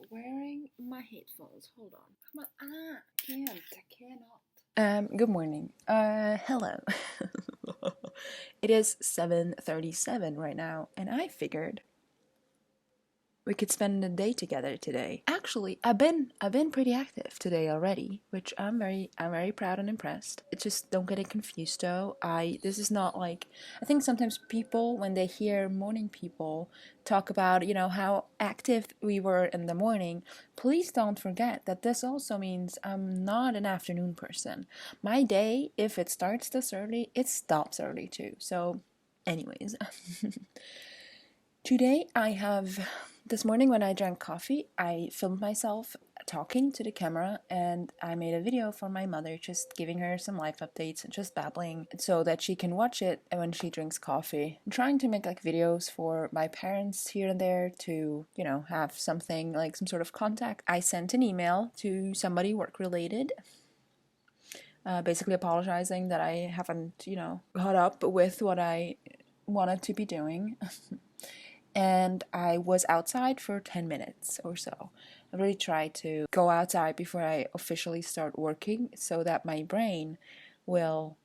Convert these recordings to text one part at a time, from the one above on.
wearing my headphones. Hold on. Come on. I cannot. Good morning. Hello. It is 7:37 right now, and I figured we could spend the day together today. Actually, I've been pretty active today already, which I'm very proud and impressed. It just don't get it confused though. This is not like I think sometimes people when they hear morning people talk about, how active we were in the morning, please don't forget that this also means I'm not an afternoon person. My day, if it starts this early, it stops early too. So anyways, today this morning when I drank coffee, I filmed myself talking to the camera and I made a video for my mother, just giving her some life updates and just babbling so that she can watch it when she drinks coffee. I'm trying to make like videos for my parents here and there to, have something like some sort of contact. I sent an email to somebody work related. Basically apologizing that I haven't, caught up with what I wanted to be doing. And I was outside for 10 minutes or so. I really tried to go outside before I officially start working so that my brain will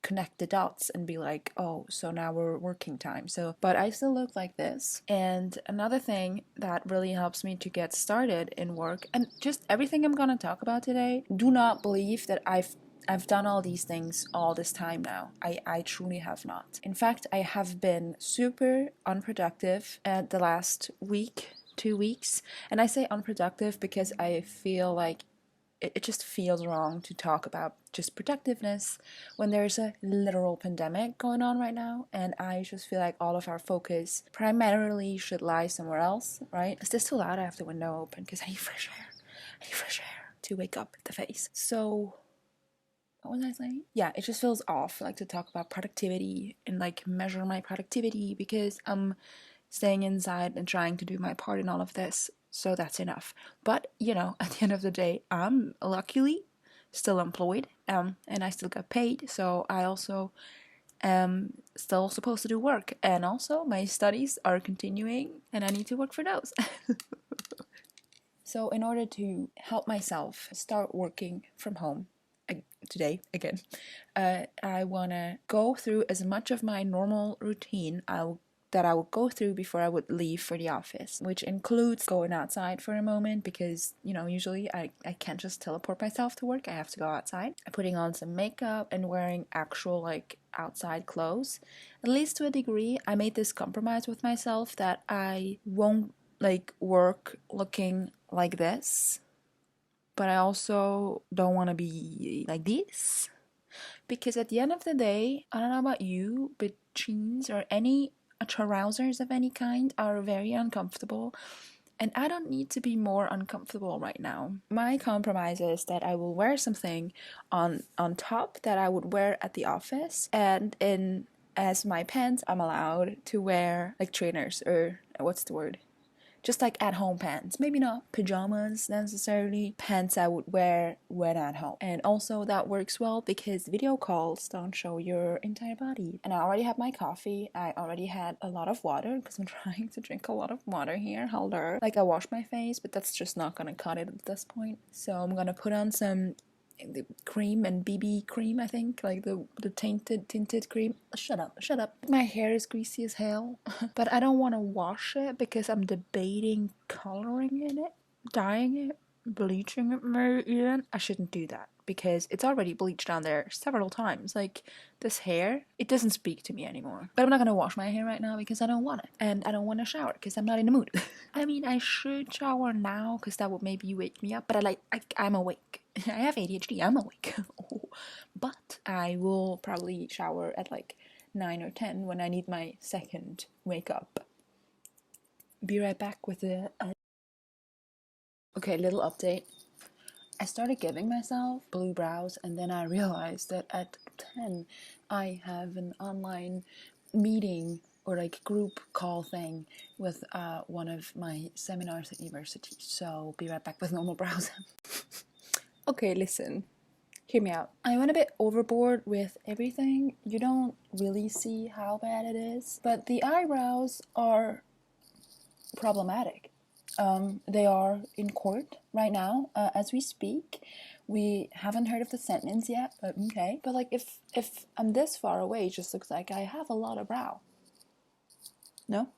connect the dots and be like, oh, so now we're working time. But I still look like this. And another thing that really helps me to get started in work, and just everything I'm gonna talk about today, do not believe that I've done all these things all this time now. I truly have not. In fact, I have been super unproductive at the last week, 2 weeks. And I say unproductive because I feel like it just feels wrong to talk about just productiveness when there's a literal pandemic going on right now. And I just feel like all of our focus primarily should lie somewhere else, right? Is this too loud? I have the window open because I need fresh air. I need fresh air to wake up the face. So what was I saying? Yeah, it just feels off, like to talk about productivity and like measure my productivity because I'm staying inside and trying to do my part in all of this. So that's enough. But, at the end of the day, I'm luckily still employed, and I still get paid. So I also am still supposed to do work. And also my studies are continuing and I need to work for those. So in order to help myself start working from home, today again, I want to go through as much of my normal routine that I would go through before I would leave for the office, which includes going outside for a moment because, usually I can't just teleport myself to work. I have to go outside, putting on some makeup and wearing actual like outside clothes. At least to a degree, I made this compromise with myself that I won't like work looking like this, but I also don't want to be like this. Because at the end of the day, I don't know about you, but jeans or any trousers of any kind are very uncomfortable. And I don't need to be more uncomfortable right now. My compromise is that I will wear something on top that I would wear at the office. And as my pants, I'm allowed to wear like trainers or what's the word? Just like at-home pants. Maybe not pajamas necessarily. Pants I would wear when at home. And also that works well because video calls don't show your entire body. And I already have my coffee. I already had a lot of water because I'm trying to drink a lot of water here. Hello. Like I washed my face, but that's just not gonna cut it at this point. So I'm gonna put on some the cream and BB cream, I think, like the tinted cream. Shut up. My hair is greasy as hell, but I don't want to wash it because I'm debating coloring in it, dyeing it, bleaching it maybe even. I shouldn't do that because it's already bleached down there several times. Like this hair, it doesn't speak to me anymore. But I'm not gonna wash my hair right now because I don't want it, and I don't want to shower because I'm not in the mood. I mean, I should shower now because that would maybe wake me up. But I'm awake. I have ADHD. I'm awake. But I will probably shower at like 9 or 10 when I need my second wake up. Be right back with the. Okay, little update. I started giving myself blue brows and then I realized that at 10 I have an online meeting or like group call thing with one of my seminars at university. So be right back with normal brows. Okay, listen. Hear me out. I went a bit overboard with everything. You don't really see how bad it is, but the eyebrows are problematic. They are in court right now, as we speak. We haven't heard of the sentence yet, but okay. But like, if I'm this far away, it just looks like I have a lot of brow. No?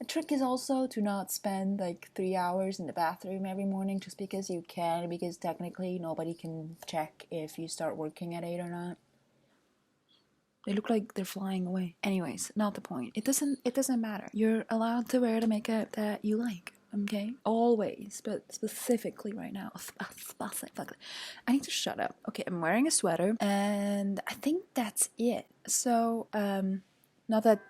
A trick is also to not spend like 3 hours in the bathroom every morning just because you can, because technically nobody can check if you start working at 8 or not. They look like they're flying away. Anyways, not the point. It doesn't matter. You're allowed to wear the makeup that you like, okay? Always, but specifically right now. Specifically. I need to shut up. Okay, I'm wearing a sweater, and I think that's it. So, not that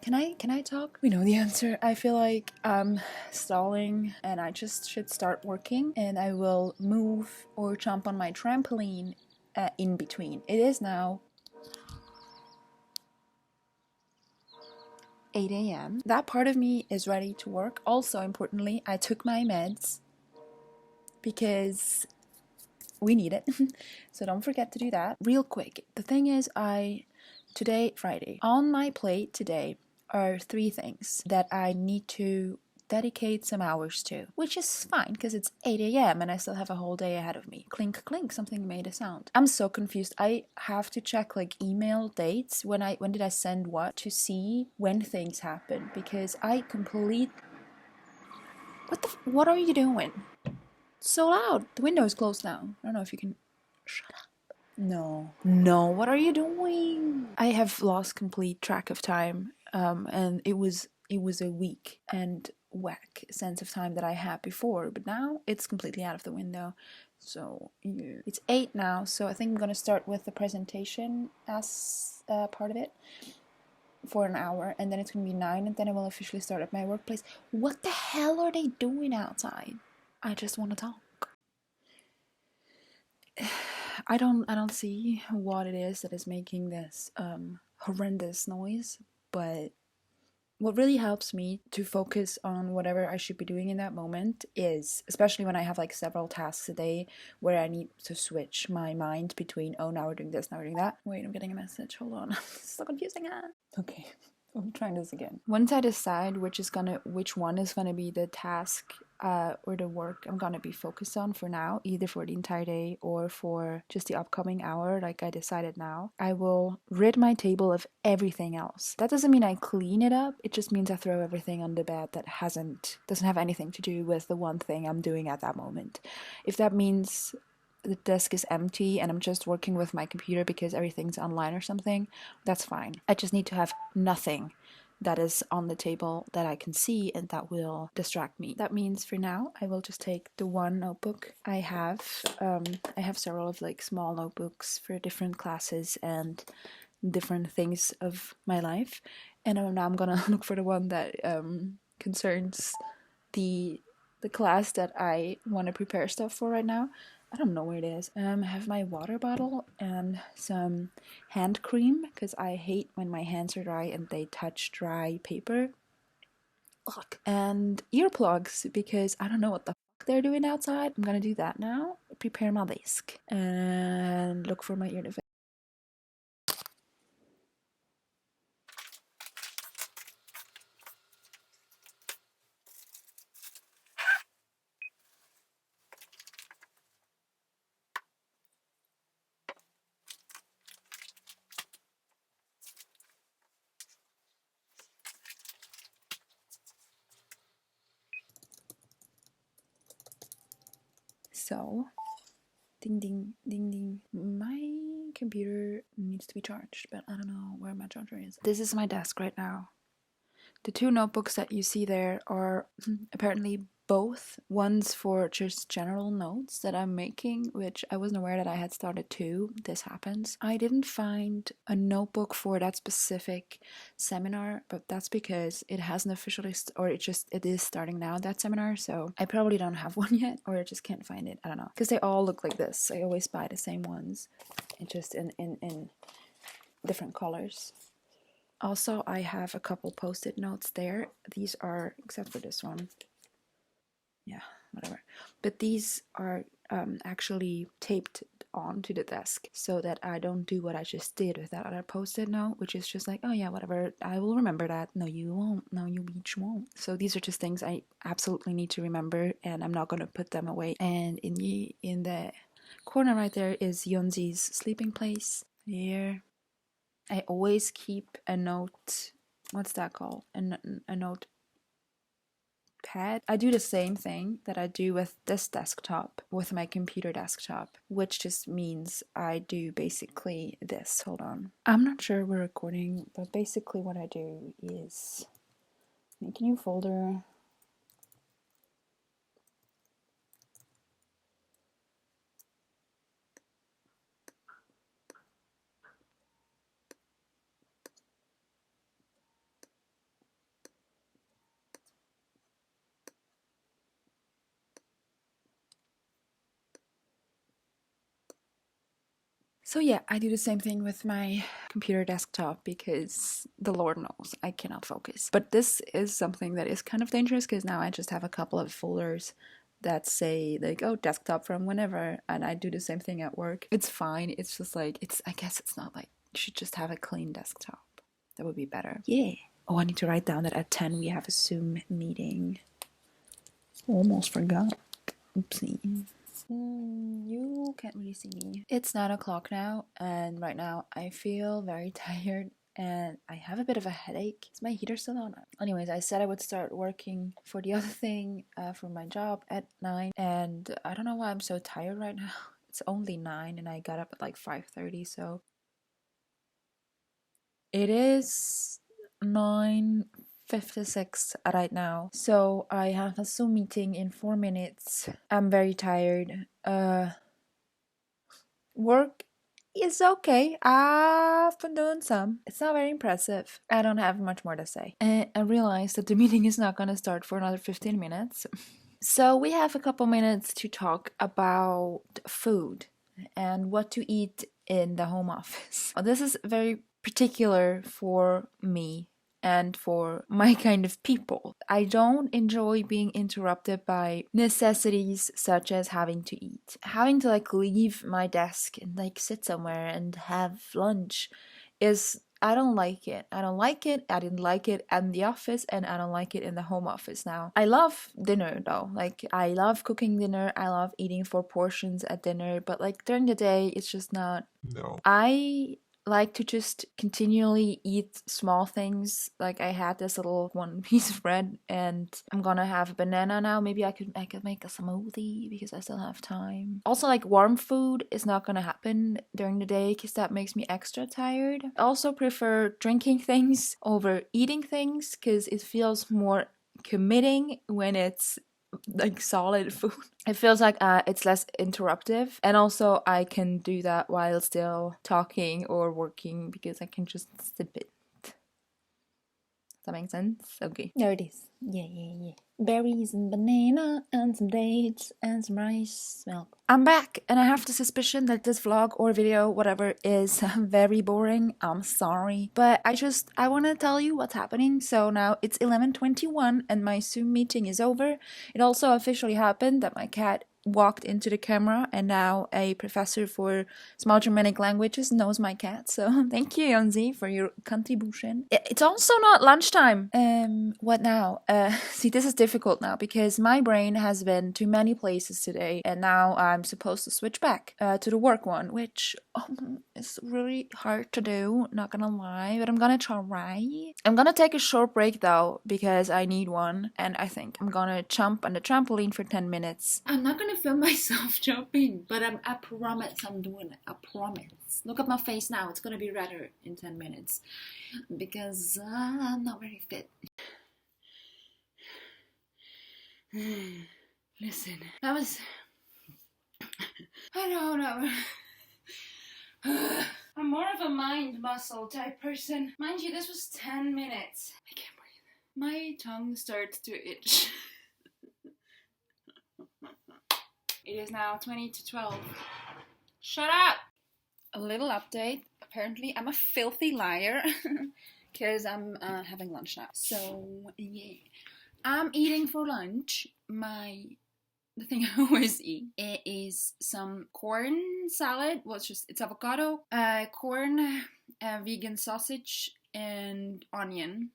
can I talk? We know the answer. I feel like I'm stalling and I just should start working, and I will move or jump on my trampoline in between. It is now 8 a.m. That part of me is ready to work. Also, importantly, I took my meds because we need it. So don't forget to do that. Real quick, the thing is, today, Friday, on my plate today are 3 things that I need to dedicate some hours to, which is fine because it's 8 a.m. and I still have a whole day ahead of me. Clink, clink, something made a sound. I'm so confused. I have to check like email dates, when did I send what, to see when things happen, because what are you doing? It's so loud. The window is closed now. I don't know if you can shut up. No, what are you doing? I have lost complete track of time, and it was a week and whack sense of time that I had before, but now it's completely out of the window. So yeah. It's 8 now, so I think I'm gonna start with the presentation as part of it for an hour, and then it's gonna be 9, and then I will officially start at my workplace. What the hell are they doing outside? I just want to talk. I don't see what it is that is making this horrendous noise, but what really helps me to focus on whatever I should be doing in that moment is, especially when I have like several tasks a day where I need to switch my mind between, oh, now we're doing this, now we're doing that. Wait, I'm getting a message. Hold on. This is so confusing. Okay. I'm trying this again. Once I decide which one is gonna be the task or the work I'm gonna be focused on for now, either for the entire day or for just the upcoming hour, like I decided now, I will rid my table of everything else. That doesn't mean I clean it up, it just means I throw everything on the bed that doesn't have anything to do with the one thing I'm doing at that moment. If that means the desk is empty and I'm just working with my computer because everything's online or something, that's fine. I just need to have nothing that is on the table that I can see and that will distract me. That means for now, I will just take the one notebook I have. I have several of like small notebooks for different classes and different things of my life. And now I'm gonna look for the one that concerns the class that I want to prepare stuff for right now. I don't know where it is. I have my water bottle and some hand cream because I hate when my hands are dry and they touch dry paper. Ugh. And earplugs because I don't know what the fuck they're doing outside. I'm gonna do that now. Prepare my desk and look for my ear defenders. So, ding ding ding ding. My computer needs to be charged, but I don't know where my charger is. This is my desk right now. The 2 notebooks that you see there are apparently both ones for just general notes that I'm making, which I wasn't aware that I had started 2. This happens. I didn't find a notebook for that specific seminar, but that's because it hasn't officially, it is starting now, that seminar, so I probably don't have one yet, or I just can't find it. I don't know. Because they all look like this. I always buy the same ones. It's just in different colors. Also, I have a couple post-it notes there. These are, except for this one. Yeah, whatever. But these are actually taped onto the desk so that I don't do what I just did with that other post-it note, which is just like, oh yeah, whatever, I will remember that. No, you won't. No, you bitch won't. So these are just things I absolutely need to remember, and I'm not gonna put them away. And in the corner right there is Yonzi's sleeping place. Here, I always keep a note. What's that called? A note pad. I do the same thing that I do with this desktop, with my computer desktop, which just means I do basically this. Hold on. I'm not sure we're recording, but basically what I do is make a new folder. So yeah, I do the same thing with my computer desktop because the Lord knows I cannot focus. But this is something that is kind of dangerous because now I just have a couple of folders that say like, oh, desktop from whenever, and I do the same thing at work. It's fine. It's just like, I guess it's not like, you should just have a clean desktop. That would be better. Yeah. Oh, I need to write down that at 10 we have a Zoom meeting. Almost forgot. Oopsie. You can't really see me. It's 9 o'clock now, and right now I feel very tired and I have a bit of a headache. Is my heater still on? Anyways, I said I would start working for the other thing for my job at 9, and I don't know why I'm so tired right now. It's only 9 and I got up at like 5:30, so it is 9:56 right now. So I have a Zoom meeting in 4 minutes. I'm very tired. Work is okay. I've been doing some. It's not very impressive. I don't have much more to say. And I realized that the meeting is not gonna start for another 15 minutes. So we have a couple minutes to talk about food and what to eat in the home office. This is very particular for me and for my kind of people. I don't enjoy being interrupted by necessities such as having to eat. Having to like leave my desk and like sit somewhere and have lunch is, I don't like it. I don't like it. I didn't like it in the office, and I don't like it in the home office now. I love dinner though. Like, I love cooking dinner. I love eating 4 portions at dinner, but like during the day, it's just not. No. I like to just continually eat small things. Like, I had this little one piece of bread, and I'm gonna have a banana now. Maybe I could make a smoothie because I still have time. Also, like, warm food is not gonna happen during the day because that makes me extra tired. I also prefer drinking things over eating things because it feels more committing when it's like solid food. It feels like it's less interruptive, and also I can do that while still talking or working because I can just sip it. Does that make sense? Okay. There it is. Yeah. Berries and banana and some dates and some rice milk. I'm back, and I have the suspicion that this vlog or video, whatever, is very boring. I'm sorry, but I want to tell you what's happening. So now it's 11:21 and my Zoom meeting is over. It also officially happened that my cat walked into the camera, and now a professor for small Germanic languages knows my cat. So thank you, Yonzi, for your contribution. It's also not lunchtime. What now? See, this is difficult now because my brain has been to many places today, and now I'm supposed to switch back to the work one, which is really hard to do, not gonna lie, but I'm gonna try. I'm gonna take a short break though because I need one, and I think I'm gonna jump on the trampoline for 10 minutes. I'm not gonna film myself jumping, but I promise I'm doing it. I promise. Look at my face now. It's gonna be redder in 10 minutes because I'm not very fit. Listen, that was... I don't know. I'm more of a mind muscle type person. Mind you, this was 10 minutes. I can't breathe. My tongue starts to itch. It is now 20 to 12. Shut up! A little update. Apparently, I'm a filthy liar because I'm having lunch now. So, yeah. I'm eating for lunch my the thing I always eat. It is some corn salad. Well, it's avocado, corn, vegan sausage, and onion,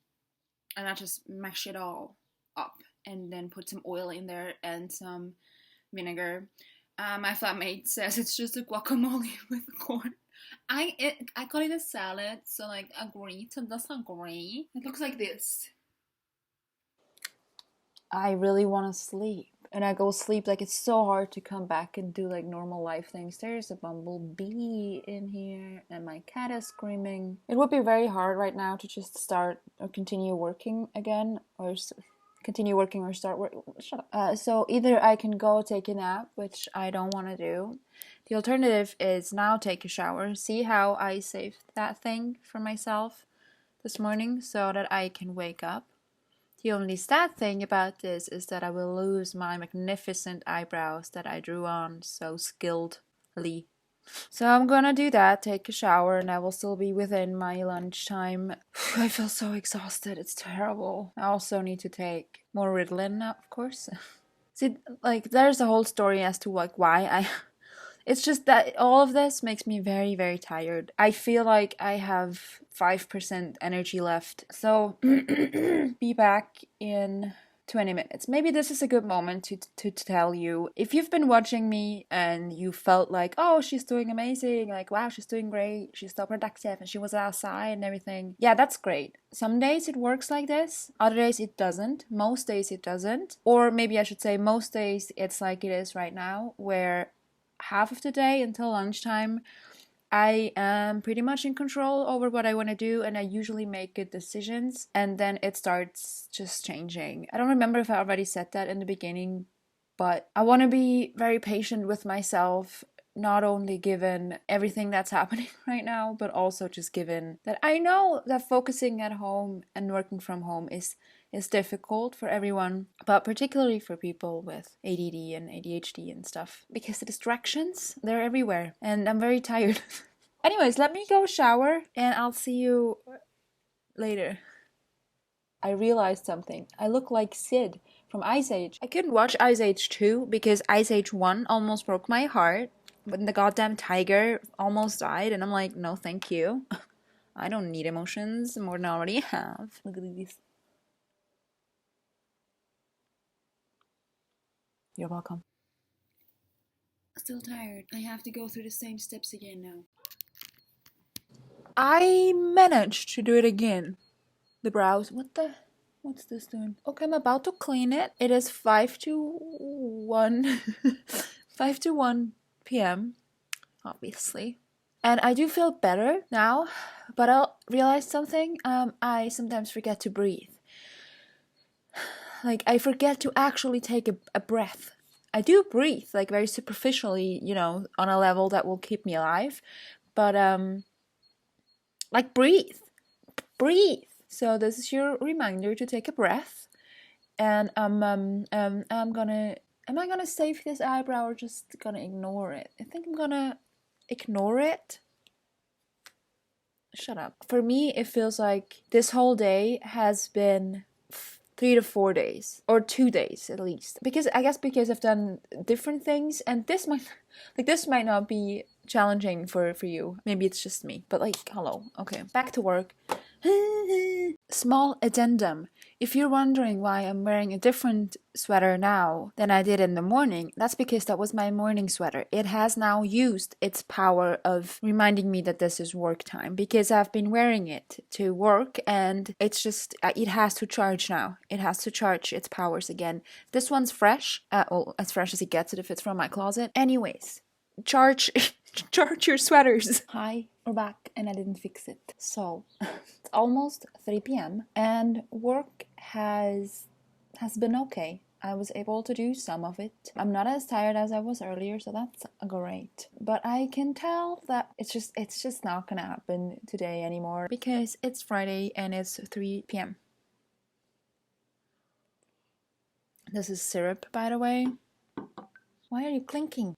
and I just mash it all up and then put some oil in there and some vinegar. My flatmate says it's just a guacamole with corn. I call it a salad, so like agree to disagree. It looks like this. I really want to sleep. And I go sleep, like it's so hard to come back and do like normal life things. There's a bumblebee in here and my cat is screaming. It would be very hard right now to just start or continue working again or continue working or start work. Shut up. So either I can go take a nap, which I don't want to do. The alternative is now take a shower. See how I saved that thing for myself this morning so that I can wake up. The only sad thing about this is that I will lose my magnificent eyebrows that I drew on so skilledly. So I'm gonna do that, take a shower, and I will still be within my lunchtime. I feel so exhausted, it's terrible. I also need to take more Ritalin, of course. See, like, there's a whole story as to like why I... It's just that all of this makes me very, very tired. I feel like I have 5% energy left. So, be back in 20 minutes. Maybe this is a good moment to tell you. If you've been watching me and you felt like, oh, she's doing amazing. Like, wow, she's doing great. She's so productive and she was outside and everything. Yeah, that's great. Some days it works like this. Other days it doesn't. Most days it doesn't. Or maybe I should say most days it's like it is right now, where half of the day until lunchtime I am pretty much in control over what I want to do, and I usually make good decisions, and then it starts just changing. I don't remember if I already said that in the beginning, but I want to be very patient with myself, not only given everything that's happening right now, but also just given that I know that focusing at home and working from home is difficult for everyone, but particularly for people with ADD and ADHD and stuff, because the distractions, they're everywhere, and I'm very tired. Anyways, let me go shower, and I'll see you later. I realized something. I look like Sid from Ice Age. I couldn't watch Ice Age 2 because Ice Age 1 almost broke my heart when the goddamn tiger almost died, and I'm like, no thank you. I don't need emotions more than I already have. Look at these. You're welcome. Still tired. I have to go through the same steps again now. I managed to do it again. The brows. What's this doing? Okay, I'm about to clean it. It is 5 to 1. 5 to 1 p.m. Obviously. And I do feel better now, but I realized something. I sometimes forget to breathe. Like, I forget to actually take a breath. I do breathe, like, very superficially, you know, on a level that will keep me alive. But, like, breathe. Breathe. So this is your reminder to take a breath. And, I'm gonna... Am I gonna save this eyebrow or just gonna ignore it? I think I'm gonna ignore it. Shut up. For me, it feels like this whole day has been 3 to 4 days, or 2 days at least. Because I've done different things, and this might not be challenging for you. Maybe it's just me. But like, hello. Okay, back to work. Small addendum. If you're wondering why I'm wearing a different sweater now than I did in the morning, that's because that was my morning sweater. It has now used its power of reminding me that this is work time, because I've been wearing it to work, and it's just, it has to charge now. It has to charge its powers again. This one's fresh, well, as fresh as it gets if it's from my closet. Anyways, charge your sweaters. Hi, we're back, and I didn't fix it. So, it's almost 3 p.m. and work has been okay. I was able to do some of it. I'm not as tired as I was earlier, so that's great. But I can tell that it's just not gonna happen today anymore, because it's Friday and it's 3 p.m. This is syrup, by the way. Why are you clinking?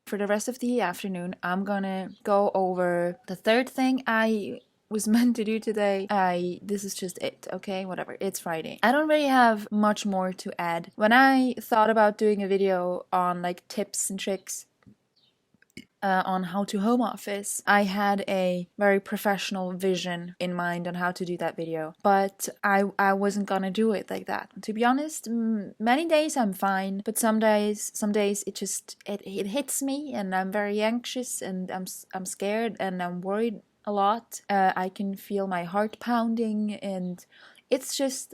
For the rest of the afternoon, I'm gonna go over the third thing I was meant to do today. This is just it, okay? Whatever. It's Friday. I don't really have much more to add. When I thought about doing a video on like tips and tricks on how to home office, I had a very professional vision in mind on how to do that video, but I wasn't gonna do it like that. To be honest, many days I'm fine, but some days it hits me, and I'm very anxious, and I'm scared, and I'm worried a lot. I can feel my heart pounding, and it's just,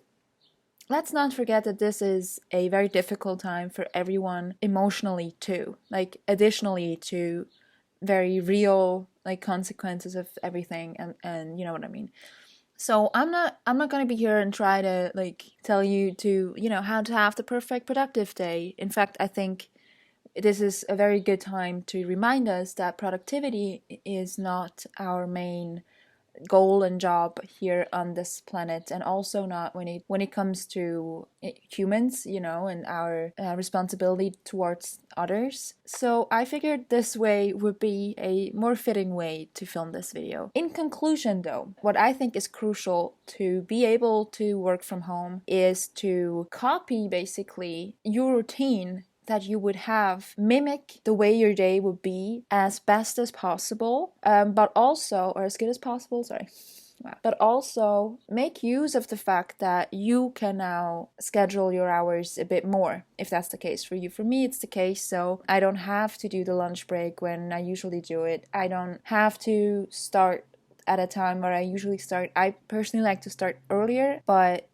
let's not forget that this is a very difficult time for everyone emotionally too. Like, additionally to very real like consequences of everything, and you know what I mean. So I'm not gonna be here and try to like tell you to, you know, how to have the perfect productive day. In fact, I think this is a very good time to remind us that productivity is not our main goal and job here on this planet, and also not when it comes to humans, you know, and our responsibility towards others. So I figured this way would be a more fitting way to film this video. In conclusion though, what I think is crucial to be able to work from home is to copy basically your routine that you would have, mimic the way your day would be as best as possible, but also, or as good as possible, sorry. Wow. But also make use of the fact that you can now schedule your hours a bit more, if that's the case for you. For me, it's the case, so I don't have to do the lunch break when I usually do it. I don't have to start at a time where I usually start. I personally like to start earlier, but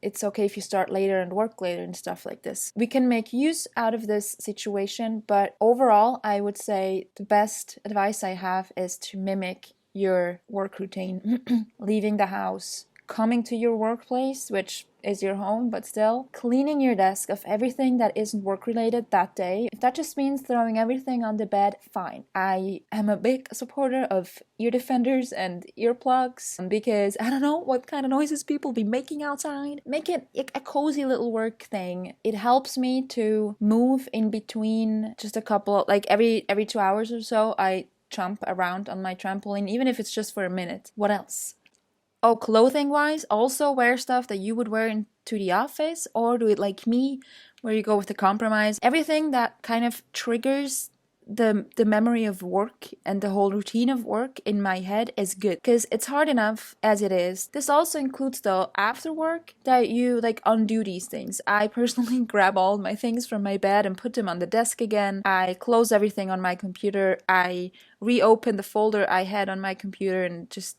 it's okay if you start later and work later and stuff like this. We can make use out of this situation, but overall, I would say the best advice I have is to mimic your work routine. Leaving the house, coming to your workplace, which is your home, but still cleaning your desk of everything that isn't work related that day. If that just means throwing everything on the bed, fine. I am a big supporter of ear defenders and earplugs because I don't know what kind of noises people be making outside. Make it a cozy little work thing. It helps me to move in between just a couple, like every 2 hours or so, I jump around on my trampoline, even if it's just for a minute. What else? Oh, clothing wise, also wear stuff that you would wear into the office, or do it like me, where you go with the compromise. Everything that kind of triggers the memory of work and the whole routine of work in my head is good, because it's hard enough as it is. This also includes the after work that you like undo these things. I personally grab all my things from my bed and put them on the desk again. I close everything on my computer. I reopen the folder I had on my computer and just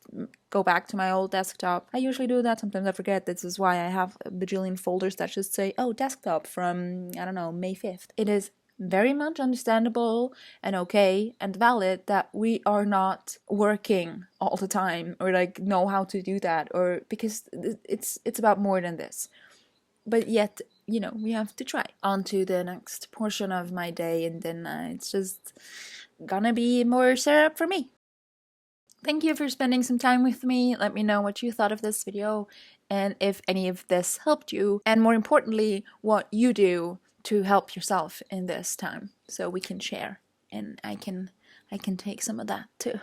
go back to my old desktop. I usually do that. Sometimes I forget. This is why I have a bajillion folders that just say, oh, desktop from, I don't know, May 5th. It is very much understandable and okay and valid that we are not working all the time, or like know how to do that, or because it's about more than this. But yet, you know, we have to try. On to the next portion of my day, and then it's just gonna be more syrup for me. Thank you for spending some time with me. Let me know what you thought of this video, and if any of this helped you, and more importantly, what you do to help yourself in this time, so we can share, and I can take some of that too.